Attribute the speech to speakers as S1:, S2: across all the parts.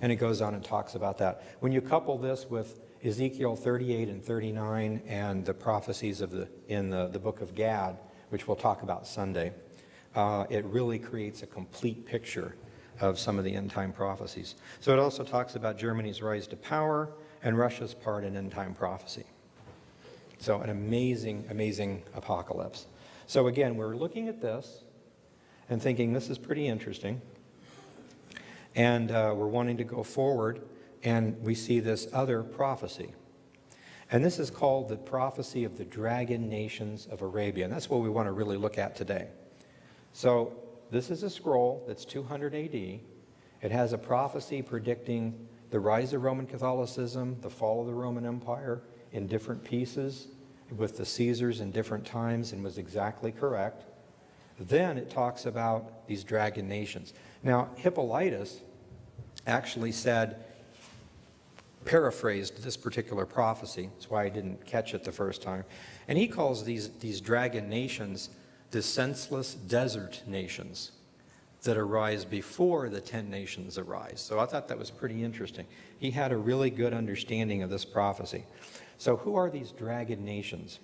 S1: And it goes on and talks about that. When you couple this with Ezekiel 38 and 39 and the prophecies in the book of Gad, which we'll talk about Sunday, it really creates a complete picture of some of the end-time prophecies. So it also talks about Germany's rise to power and Russia's part in end-time prophecy. So an amazing, amazing apocalypse. So again, we're looking at this and thinking this is pretty interesting. And we're wanting to go forward, and we see this other prophecy. And this is called the prophecy of the dragon nations of Arabia. And that's what we want to really look at today. So this is a scroll that's 200 AD. It has a prophecy predicting the rise of Roman Catholicism, the fall of the Roman Empire in different pieces with the Caesars in different times, and was exactly correct. Then it talks about these dragon nations. Now, Hippolytus actually said, paraphrased this particular prophecy. That's why I didn't catch it the first time. And he calls these dragon nations the senseless desert nations that arise before the 10 nations arise. So I thought that was pretty interesting. He had a really good understanding of this prophecy. So who are these dragon nations?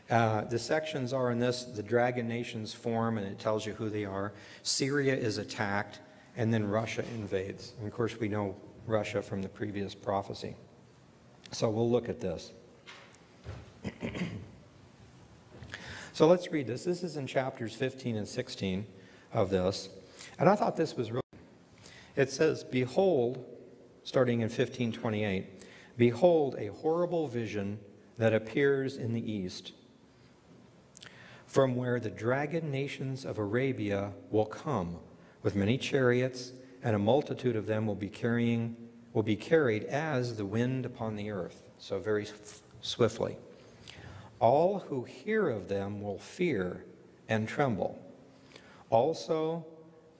S1: The sections are in this, the dragon nations form, and it tells you who they are. Syria is attacked, and then Russia invades. And of course, we know Russia from the previous prophecy. So we'll look at this. So let's read this. This is in chapters 15 and 16 of this. And I thought this was really, it says, behold, starting in 15:28, behold, a horrible vision that appears in the east, from where the dragon nations of Arabia will come with many chariots, and a multitude of them will be carried as the wind upon the earth, so very swiftly. All who hear of them will fear and tremble. Also,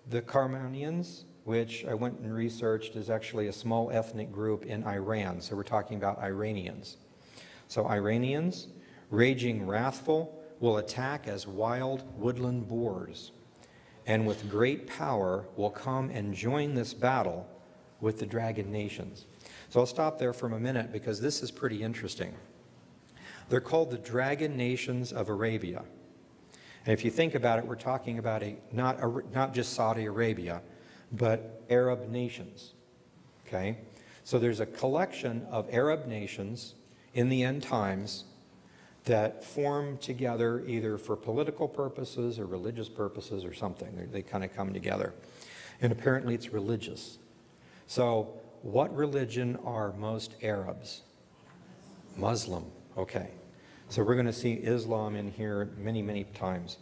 S1: the Carmanians, which I went and researched, is actually a small ethnic group in Iran, so we're talking about Iranians. So Iranians, raging wrathful, will attack as wild woodland boars, and with great power will come and join this battle with the dragon nations. So I'll stop there for a minute because this is pretty interesting. They're called the dragon nations of Arabia. And if you think about it, we're talking about not just Saudi Arabia, but Arab nations. Okay? So there's a collection of Arab nations in the end times that form together either for political purposes or religious purposes or something. They kind of come together. And apparently it's religious. So what religion are most Arabs? Muslim. Okay. So we're going to see Islam in here many, many times.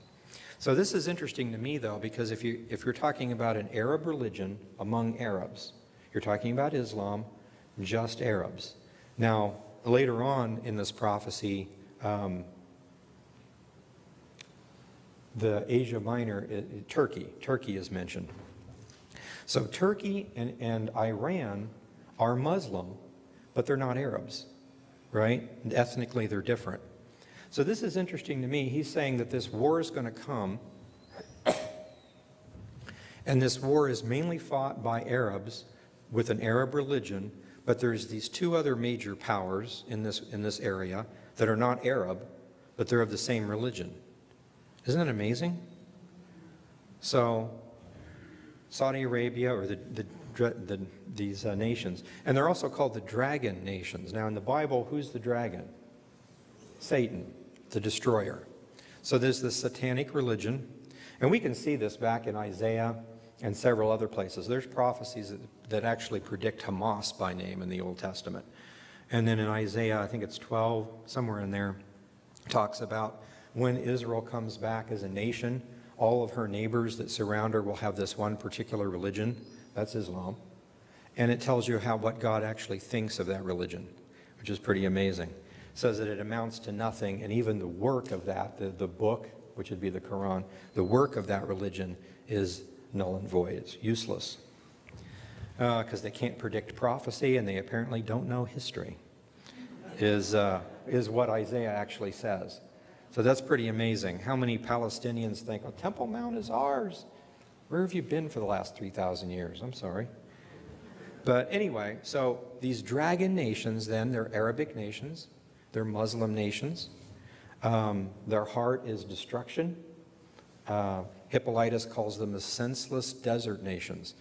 S1: So this is interesting to me, though, because if you're talking about an Arab religion among Arabs, you're talking about Islam, just Arabs. Now, later on in this prophecy, the Asia Minor, Turkey is mentioned. So Turkey and Iran are Muslim, but they're not Arabs, right? Ethnically, they're different. So this is interesting to me. He's saying that this war is going to come, and this war is mainly fought by Arabs with an Arab religion, but there's these two other major powers in this area that are not Arab, but they're of the same religion. Isn't that amazing? So Saudi Arabia, or these nations, and they're also called the dragon nations. Now in the Bible, who's the dragon? Satan, the destroyer. So there's this satanic religion, and we can see this back in Isaiah and several other places. There's prophecies that actually predict Hamas by name in the Old Testament. And then in Isaiah, I think it's 12, somewhere in there, talks about when Israel comes back as a nation, all of her neighbors that surround her will have this one particular religion. That's Islam. And it tells you what God actually thinks of that religion, which is pretty amazing. It says that it amounts to nothing, and even the work of that, the book, which would be the Quran, the work of that religion is null and void. It's useless. Because they can't predict prophecy, and they apparently don't know history, is what Isaiah actually says. So that's pretty amazing. How many Palestinians think, oh, Temple Mount is ours? Where have you been for the last 3,000 years? I'm sorry. But anyway, so these dragon nations then, they're Arabic nations, they're Muslim nations. Their heart is destruction. Hippolytus calls them the senseless desert nations.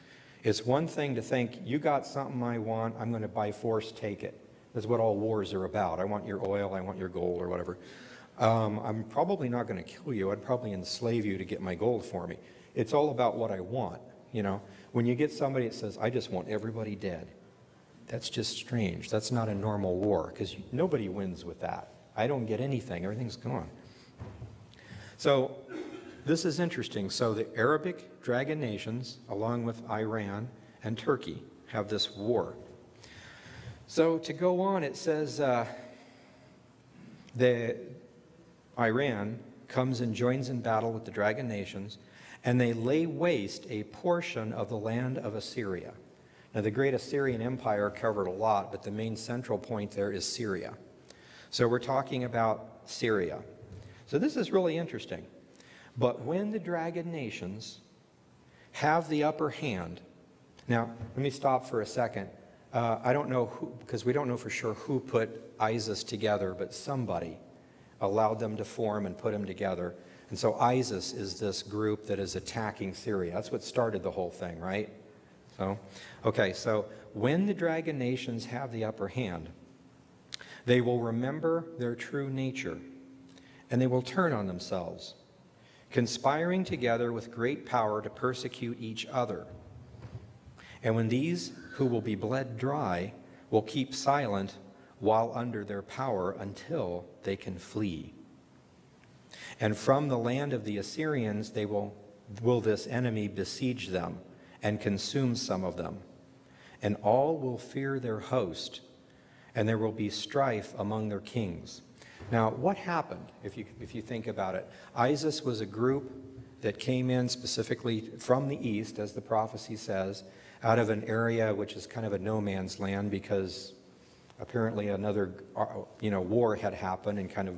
S1: It's one thing to think, you got something I want, I'm going to by force take it. That's what all wars are about. I want your oil, I want your gold, or whatever. I'm probably not going to kill you. I'd probably enslave you to get my gold for me. It's all about what I want, you know. When you get somebody that says, I just want everybody dead, that's just strange. That's not a normal war, because nobody wins with that. I don't get anything. Everything's gone. So this is interesting. So the Arabic dragon nations, along with Iran and Turkey, have this war. So to go on, it says Iran comes and joins in battle with the dragon nations, and they lay waste a portion of the land of Assyria. Now, the great Assyrian Empire covered a lot, but the main central point there is Syria. So we're talking about Syria. So this is really interesting. But when the dragon nations have the upper hand, now, let me stop for a second. I don't know who, because we don't know for sure who put ISIS together, but somebody allowed them to form and put them together. And so ISIS is this group that is attacking Syria. That's what started the whole thing, right? So, okay, so when the dragon nations have the upper hand, they will remember their true nature, and they will turn on themselves, conspiring together with great power to persecute each other. And when these who will be bled dry will keep silent while under their power until they can flee. And from the land of the Assyrians they will this enemy besiege them and consume some of them. And all will fear their host, and there will be strife among their kings. Now, what happened, if you think about it? ISIS was a group that came in specifically from the east, as the prophecy says, out of an area which is kind of a no man's land, because apparently another war had happened and kind of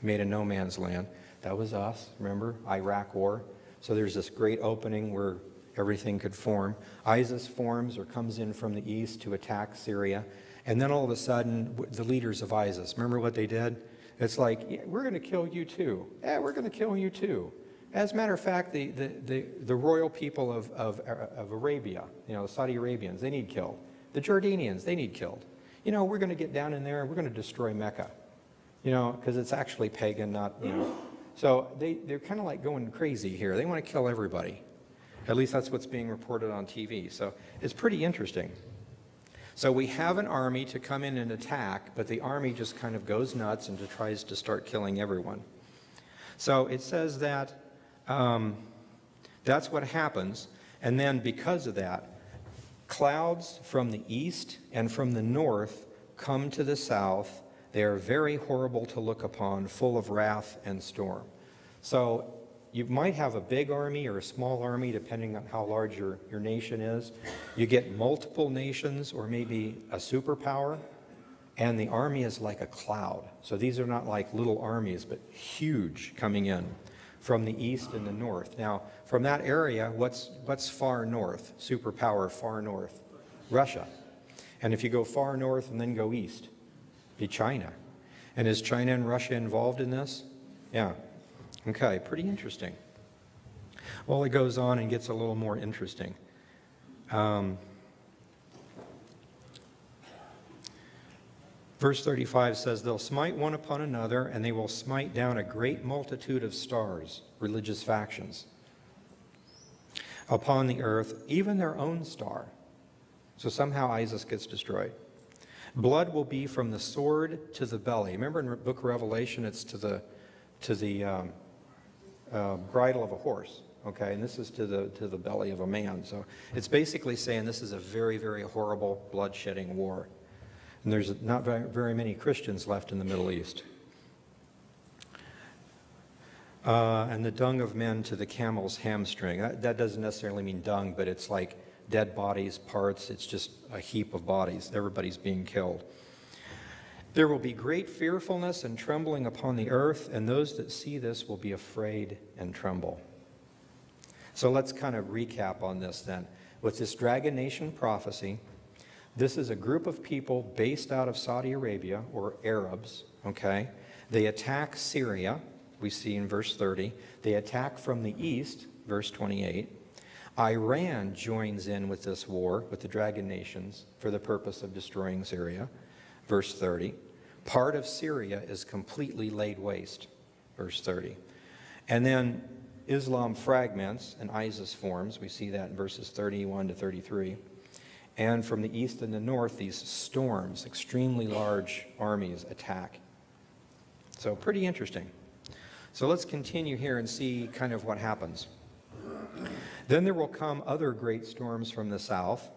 S1: made a no man's land. That was us, remember? Iraq war. So there's this great opening where everything could form. ISIS forms or comes in from the east to attack Syria. And then all of a sudden, the leaders of ISIS, remember what they did? It's like, yeah, we're going to kill you too. Yeah, we're going to kill you too. As a matter of fact, the royal people of Arabia, the Saudi Arabians, they need killed. The Jordanians, they need killed. We're going to get down in there and we're going to destroy Mecca. Because it's actually pagan, not, So they're kind of like going crazy here. They want to kill everybody. At least that's what's being reported on TV. So it's pretty interesting. So we have an army to come in and attack, but the army just kind of goes nuts and tries to start killing everyone. So it says that that's what happens. And then because of that, clouds from the east and from the north come to the south. They are very horrible to look upon, full of wrath and storm. So you might have a big army or a small army, depending on how large your nation is. You get multiple nations or maybe a superpower, and the army is like a cloud. So these are not like little armies, but huge coming in from the east and the north. Now, from that area, what's far north? Superpower far north? Russia. And if you go far north and then go east, be China. And is China and Russia involved in this? Yeah. Okay, pretty interesting. Well, it goes on and gets a little more interesting. Verse 35 says, they'll smite one upon another, and they will smite down a great multitude of stars, religious factions, upon the earth, even their own star. So somehow ISIS gets destroyed. Blood will be from the sword to the belly. Remember in the book of Revelation, it's to the bridle of a horse, okay? And this is to the belly of a man. So it's basically saying this is a very, very horrible blood-shedding war. And there's not very many Christians left in the Middle East. And the dung of men to the camel's hamstring. That doesn't necessarily mean dung, but it's like dead bodies, parts. It's just a heap of bodies. Everybody's being killed. There will be great fearfulness and trembling upon the earth, and those that see this will be afraid and tremble. So let's kind of recap on this then. With this dragon nation prophecy, This is a group of people based out of Saudi Arabia, or Arabs, okay? They attack Syria, we see in verse 30. They attack from the east, verse 28. Iran joins in with this war with the dragon nations for the purpose of destroying Syria, verse 30. Part of Syria is completely laid waste, verse 30. And then Islam fragments and ISIS forms. We see that in verses 31 to 33. And from the east and the north, these storms, extremely large armies attack. So pretty interesting. So let's continue here and see kind of what happens. Then there will come other great storms from the south.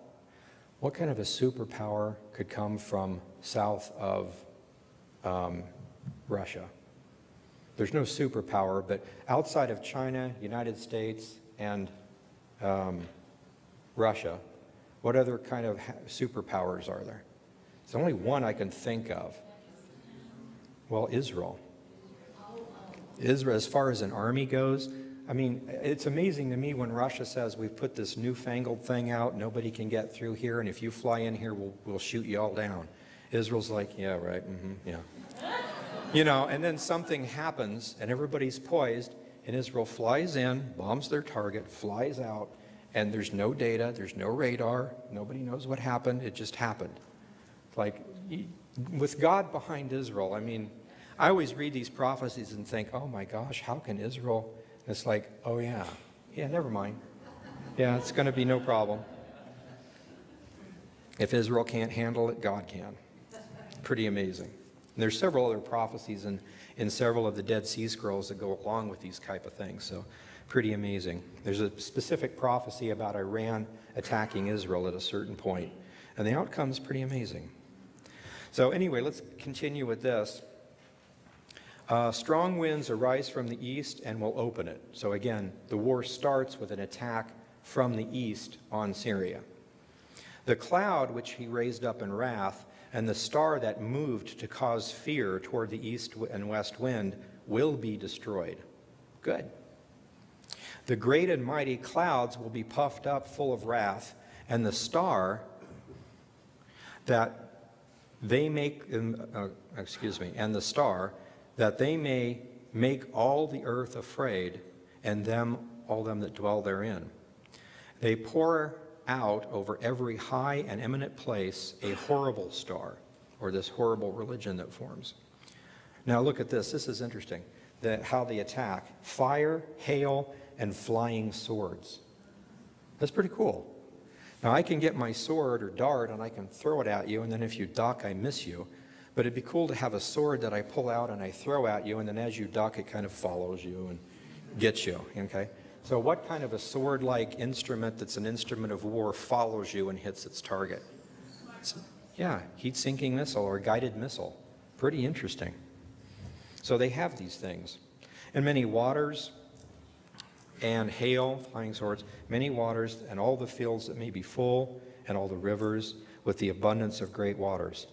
S1: What kind of a superpower could come from south of Russia? There's no superpower, but outside of China, United States, and Russia, what other kind of superpowers are there? There's only one I can think of. Well, Israel. Israel, as far as an army goes, I mean, it's amazing to me when Russia says we've put this newfangled thing out, nobody can get through here, and if you fly in here, we'll shoot you all down. Israel's like, yeah, right, yeah. You know, and then something happens, and everybody's poised, and Israel flies in, bombs their target, flies out, and there's no data, there's no radar, nobody knows what happened, it just happened. Like, with God behind Israel, I mean, I always read these prophecies and think, oh my gosh, how can Israel? And it's like, oh yeah, never mind. Yeah, it's going to be no problem. If Israel can't handle it, God can. Pretty amazing. And there's several other prophecies in several of the Dead Sea Scrolls that go along with these type of things. So pretty amazing. There's a specific prophecy about Iran attacking Israel at a certain point, and the outcome's pretty amazing. So anyway, let's continue with this. Strong winds arise from the east and will open it. So again, the war starts with an attack from the east on Syria. The cloud which he raised up in wrath and the star that moved to cause fear toward the east and west wind will be destroyed. Good. The great and mighty clouds will be puffed up full of wrath, and the star that they make, and the star that they may make all the earth afraid, and all them that dwell therein. They pour out over every high and eminent place a horrible star, or this horrible religion that forms. Now look at this. This is interesting, how they attack. Fire, hail, and flying swords. That's pretty cool. Now I can get my sword or dart and I can throw it at you, and then if you duck, I miss you. But it'd be cool to have a sword that I pull out and I throw at you, and then as you duck, it kind of follows you and gets you, okay? So what kind of a sword-like instrument that's an instrument of war follows you and hits its target? Heat-sinking missile or guided missile. Pretty interesting. So they have these things. And many waters and hail, flying swords, many waters and all the fields that may be full, and all the rivers with the abundance of great waters.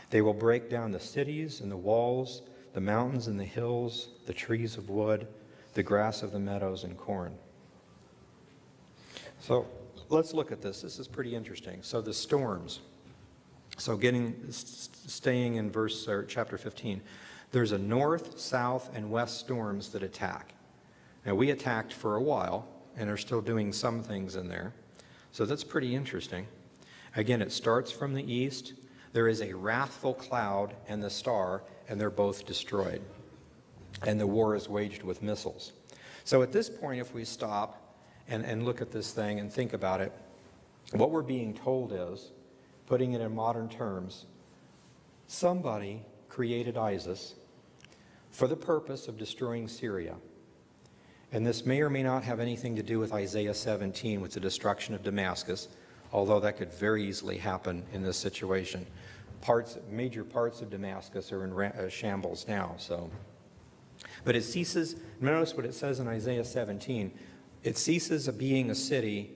S1: They will break down the cities and the walls, the mountains and the hills, the trees of wood, the grass of the meadows and corn. So let's look at this. This is pretty interesting. So the storms. So staying in chapter 15, there's a north, south, and west storms that attack. Now we attacked for a while and are still doing some things in there. So that's pretty interesting. Again, it starts from the east. There is a wrathful cloud and the star, and they're both destroyed. And the war is waged with missiles. So at this point, if we stop and look at this thing and think about it, what we're being told is, putting it in modern terms, somebody created ISIS for the purpose of destroying Syria. And this may or may not have anything to do with Isaiah 17 with the destruction of Damascus, although that could very easily happen in this situation. Major parts of Damascus are in shambles now. But it ceases, notice what it says in Isaiah 17, it ceases of being a city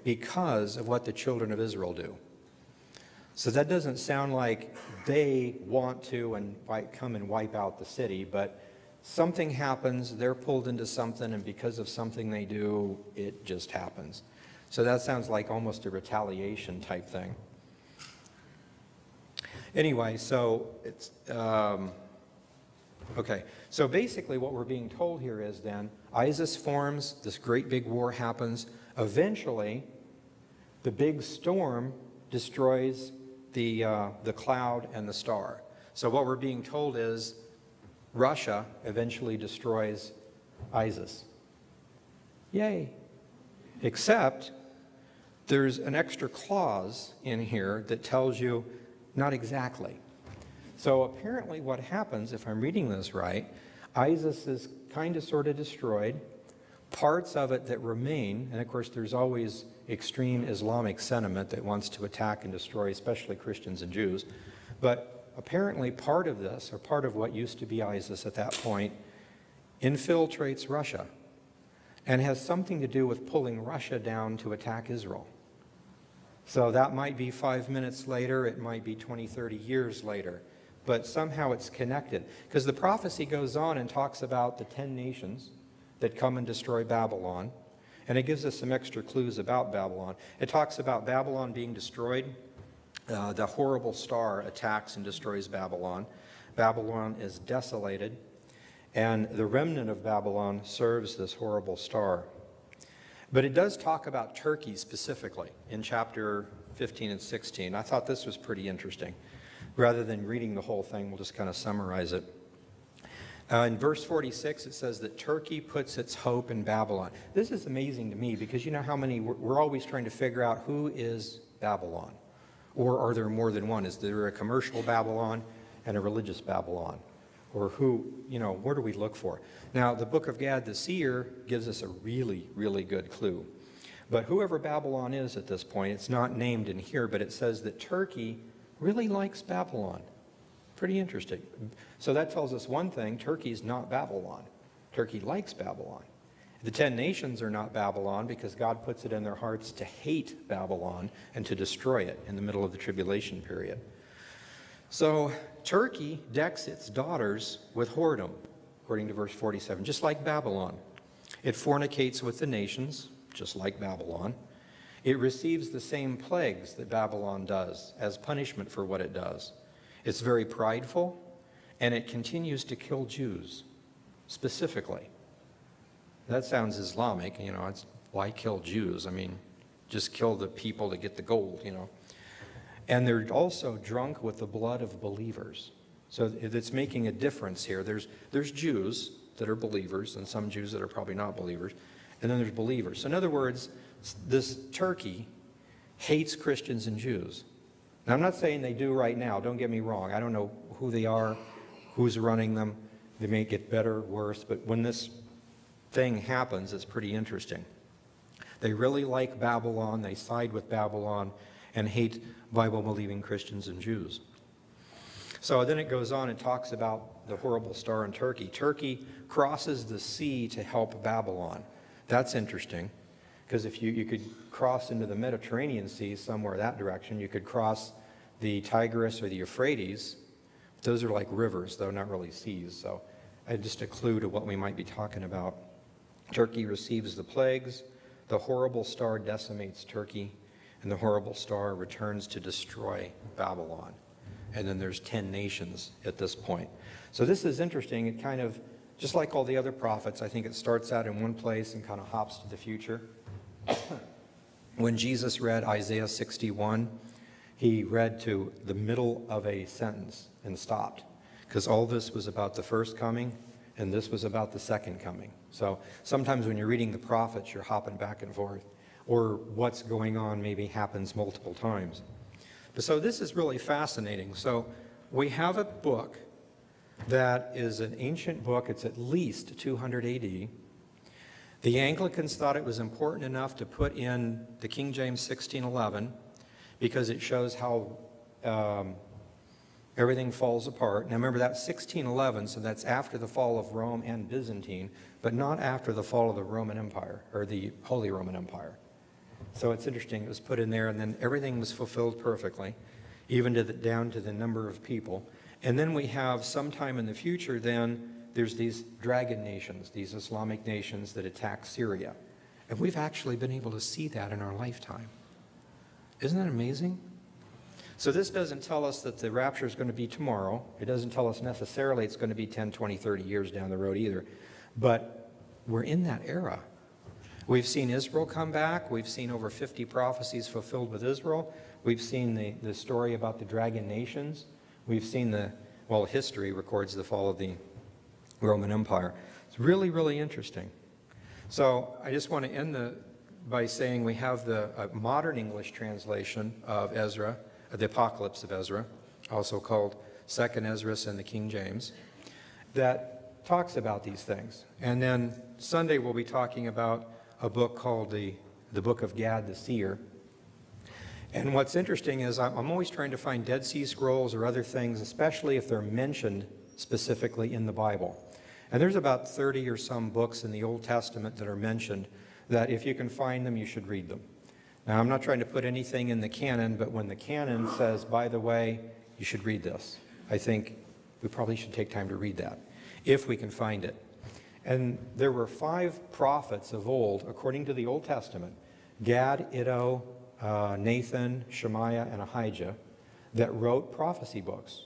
S1: because of what the children of Israel do. So that doesn't sound like they want to come and wipe out the city, but something happens, they're pulled into something, and because of something they do, it just happens. So that sounds like almost a retaliation type thing. Anyway, so it's, okay. So basically what we're being told here is then, ISIS forms, this great big war happens. Eventually, the big storm destroys the cloud and the star. So what we're being told is Russia eventually destroys ISIS. Yay. Except there's an extra clause in here that tells you not exactly. So apparently what happens, if I'm reading this right, ISIS is kind of sort of destroyed. Parts of it that remain, and of course there's always extreme Islamic sentiment that wants to attack and destroy, especially Christians and Jews. But apparently part of this, or part of what used to be ISIS at that point, infiltrates Russia and has something to do with pulling Russia down to attack Israel. So that might be 5 minutes later, it might be 20, 30 years later, but somehow it's connected. Because the prophecy goes on and talks about the 10 nations that come and destroy Babylon, and it gives us some extra clues about Babylon. It talks about Babylon being destroyed. The horrible star attacks and destroys Babylon. Babylon is desolated, and the remnant of Babylon serves this horrible star. But it does talk about Turkey specifically in chapter 15 and 16. I thought this was pretty interesting. Rather than reading the whole thing, we'll just kind of summarize it. In verse 46, it says that Turkey puts its hope in Babylon. This is amazing to me because you know how many, we're always trying to figure out who is Babylon. Or are there more than one? Is there a commercial Babylon and a religious Babylon? Or who, you know, where do we look for? Now, the book of Gad, the seer, gives us a really, really good clue. But whoever Babylon is at this point, it's not named in here, but it says that Turkey really likes Babylon. Pretty interesting. So that tells us one thing, Turkey's not Babylon. Turkey likes Babylon. The 10 nations are not Babylon because God puts it in their hearts to hate Babylon and to destroy it in the middle of the tribulation period. So Turkey decks its daughters with whoredom, according to verse 47, just like Babylon. It fornicates with the nations, just like Babylon. It receives the same plagues that Babylon does as punishment for what it does. It's very prideful, and it continues to kill Jews, specifically. That sounds Islamic, you know, it's, why kill Jews? I mean, just kill the people to get the gold, you know. And they're also drunk with the blood of believers. So it's making a difference here. There's Jews that are believers and some Jews that are probably not believers. And then there's believers. So in other words, this Turkey hates Christians and Jews. Now, I'm not saying they do right now. Don't get me wrong. I don't know who they are, who's running them. They may get better, worse. But when this thing happens, it's pretty interesting. They really like Babylon. They side with Babylon and hate Bible-believing Christians and Jews. So then it goes on and talks about the horrible star in Turkey. Turkey crosses the sea to help Babylon. That's interesting, because if you could cross into the Mediterranean Sea somewhere that direction, you could cross the Tigris or the Euphrates. Those are like rivers, though not really seas. So just a clue to what we might be talking about. Turkey receives the plagues. The horrible star decimates Turkey, and the horrible star returns to destroy Babylon. And then there's 10 nations at this point. So this is interesting. It kind of, just like all the other prophets, I think it starts out in one place and kind of hops to the future. When Jesus read Isaiah 61, he read to the middle of a sentence and stopped, because all this was about the first coming, and this was about the second coming. So sometimes when you're reading the prophets, you're hopping back and forth, or what's going on maybe happens multiple times. But so this is really fascinating. So we have a book that is an ancient book. It's at least 200 AD. The Anglicans thought it was important enough to put in the King James 1611 because it shows how everything falls apart. Now remember, that's 1611, so that's after the fall of Rome and Byzantine, but not after the fall of the Roman Empire, or the Holy Roman Empire. So it's interesting, it was put in there, and then everything was fulfilled perfectly, even to down to the number of people. And then we have sometime in the future, then, there's these dragon nations, these Islamic nations that attack Syria. And we've actually been able to see that in our lifetime. Isn't that amazing? So this doesn't tell us that the rapture is going to be tomorrow. It doesn't tell us necessarily it's going to be 10, 20, 30 years down the road either. But we're in that era. We've seen Israel come back. We've seen over 50 prophecies fulfilled with Israel. We've seen the story about the dragon nations. We've seen history records the fall of the Roman Empire. It's really, really interesting. So I just want to end by saying we have the modern English translation of Ezra, the Apocalypse of Ezra, also called Second Ezra and the King James, that talks about these things. And then Sunday we'll be talking about a book called the Book of Gad the Seer. And what's interesting is I'm always trying to find Dead Sea Scrolls or other things, especially if they're mentioned specifically in the Bible. And there's about 30 or some books in the Old Testament that are mentioned that if you can find them, you should read them. Now, I'm not trying to put anything in the canon, but when the canon says, by the way, you should read this, I think we probably should take time to read that, if we can find it. And there were 5 prophets of old, according to the Old Testament, Gad, Iddo, Nathan, Shemaiah, and Ahijah, that wrote prophecy books.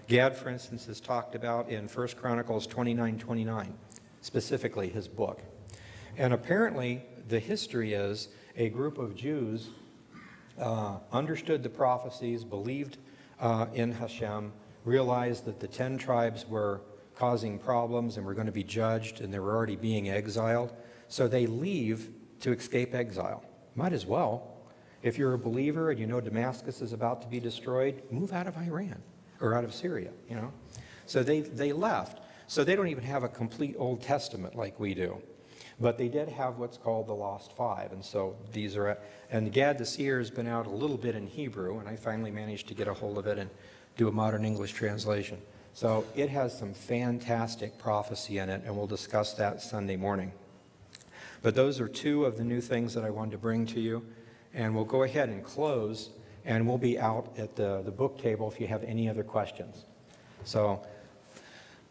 S1: Gad, for instance, is talked about in 1 Chronicles 29:29, specifically his book. And apparently, the history is a group of Jews understood the prophecies, believed in Hashem, realized that the 10 tribes were causing problems and were going to be judged, and they were already being exiled. So they leave to escape exile. Might as well. If you're a believer and you know Damascus is about to be destroyed, move out of Iran or out of Syria, you know. So they left. So they don't even have a complete Old Testament like we do. But they did have what's called the Lost Five. And so these are, and Gad the Seer has been out a little bit in Hebrew, and I finally managed to get a hold of it and do a modern English translation. So it has some fantastic prophecy in it, and we'll discuss that Sunday morning. But those are 2 of the new things that I wanted to bring to you. And we'll go ahead and close, and we'll be out at the book table if you have any other questions. So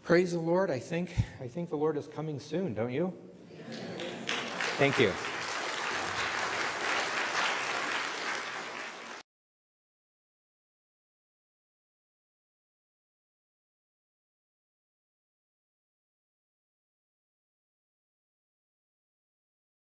S1: praise the Lord. I think the Lord is coming soon, don't you? Thank you.